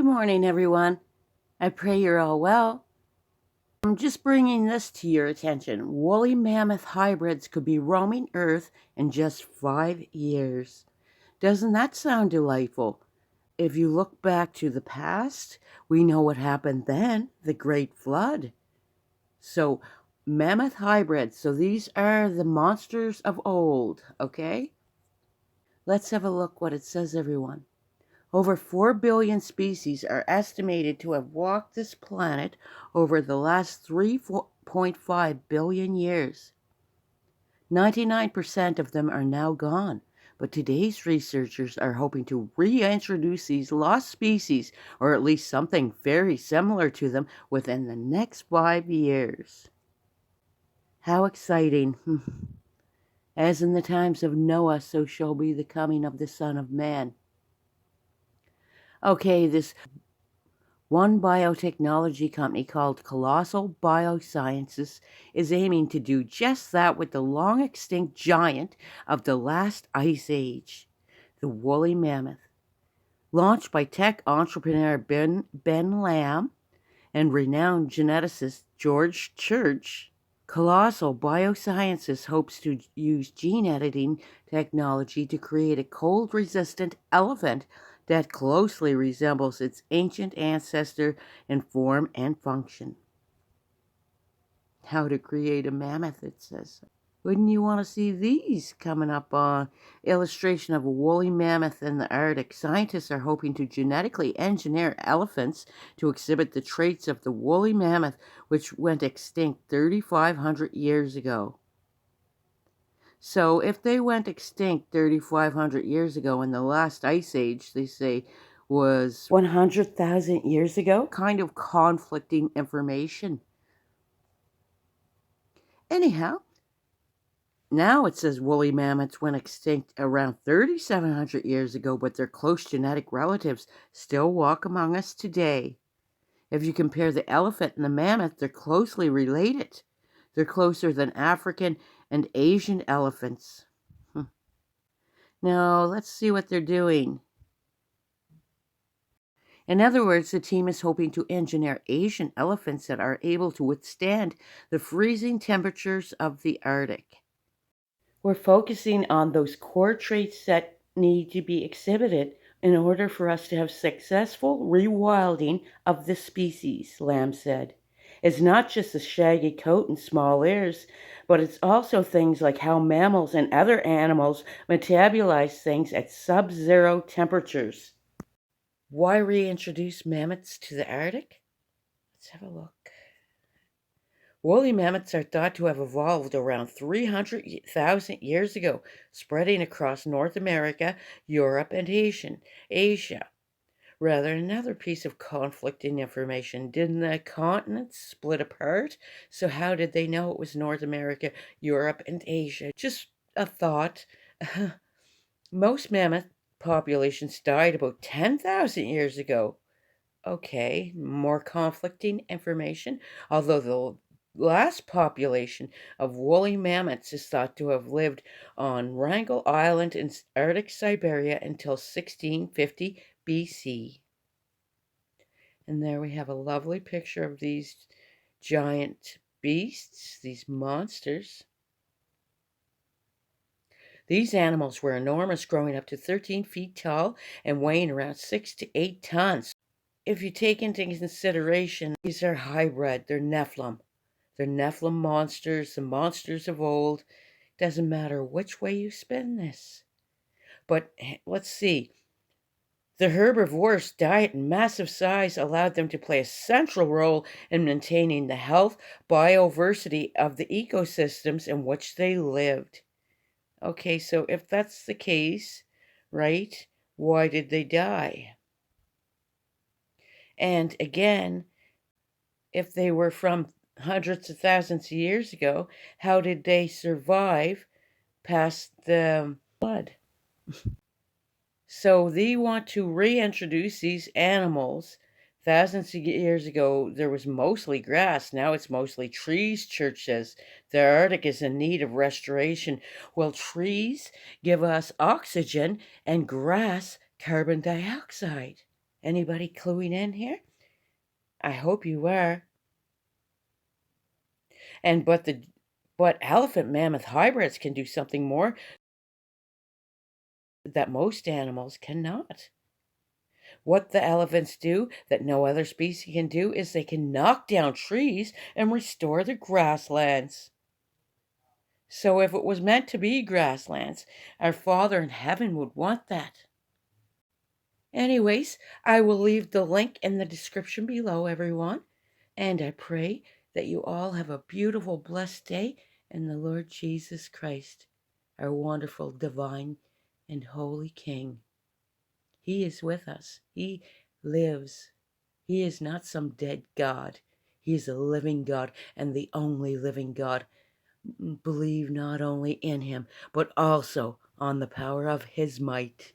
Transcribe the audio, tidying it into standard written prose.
Good morning, everyone. I pray you're all well. I'm just bringing this to your attention. Woolly mammoth hybrids could be roaming Earth in just 5 years. Doesn't that sound delightful? If you look back to the past, we know what happened then, the Great Flood. So, mammoth hybrids, so these are the monsters of old, okay? Let's have a look what it says, everyone. Over 4 billion species are estimated to have walked this planet over the last 3.5 billion years. 99% of them are now gone, but today's researchers are hoping to reintroduce these lost species, or at least something very similar to them, within the next 5 years. How exciting! As in the times of Noah, so shall be the coming of the Son of Man. Okay, this one biotechnology company called Colossal Biosciences is aiming to do just that with the long extinct giant of the last ice age, the woolly mammoth. Launched by tech entrepreneur Ben Lamb and renowned geneticist George Church, Colossal Biosciences hopes to use gene editing technology to create a cold-resistant elephant that closely resembles its ancient ancestor in form and function. How to create a mammoth, it says. Wouldn't you want to see these coming up on illustration of a woolly mammoth in the Arctic? Scientists are hoping to genetically engineer elephants to exhibit the traits of the woolly mammoth, which went extinct 3,500 years ago. So if they went extinct 3,500 years ago in the last ice age, they say, was 100,000 years ago, kind of conflicting information. Anyhow, now it says woolly mammoths went extinct around 3,700 years ago, but their close genetic relatives still walk among us today. If you compare the elephant and the mammoth, they're closely related. They're closer than African and Asian elephants. Now, let's see what they're doing. In other words, the team is hoping to engineer Asian elephants that are able to withstand the freezing temperatures of the Arctic. We're focusing on those core traits that need to be exhibited in order for us to have successful rewilding of the species, Lamb said. It's not just a shaggy coat and small ears, but it's also things like how mammals and other animals metabolize things at sub-zero temperatures. Why reintroduce mammoths to the Arctic? Let's have a look. Woolly mammoths are thought to have evolved around 300,000 years ago, spreading across North America, Europe, and Asia. Rather, another piece of conflicting information. Didn't the continents split apart? So how did they know it was North America, Europe, and Asia? Just a thought. Most mammoth populations died about 10,000 years ago. Okay, more conflicting information. Although the last population of woolly mammoths is thought to have lived on Wrangel Island in Arctic Siberia until 1650 BC. And there we have a lovely picture of these giant beasts, these monsters. These animals were enormous, growing up to 13 feet tall and weighing around 6 to 8 tons. If you take into consideration, these are hybrid, they're Nephilim. They're Nephilim monsters, the monsters of old. Doesn't matter which way you spin this. But let's see. The herbivores' diet and massive size allowed them to play a central role in maintaining the health, biodiversity of the ecosystems in which they lived. Okay, so if that's the case, right, why did they die? And again, if they were from hundreds of thousands of years ago, how did they survive past the flood? So they want to reintroduce these animals. Thousands of years ago, there was mostly grass. Now it's mostly trees, Church says. The Arctic is in need of restoration. Well, trees give us oxygen and grass carbon dioxide. Anybody cluing in here? I hope you are. But elephant mammoth hybrids can do something more that most animals cannot. What the elephants do that no other species can do is they can knock down trees and restore the grasslands. So if it was meant to be grasslands, our Father in heaven would want that. Anyways, I will leave the link in the description below, everyone. And I pray that you all have a beautiful, blessed day in the Lord Jesus Christ, our wonderful, divine, and holy King. He is with us. He lives. He is not some dead God. He is a living God and the only living God. Believe not only in him, but also on the power of his might.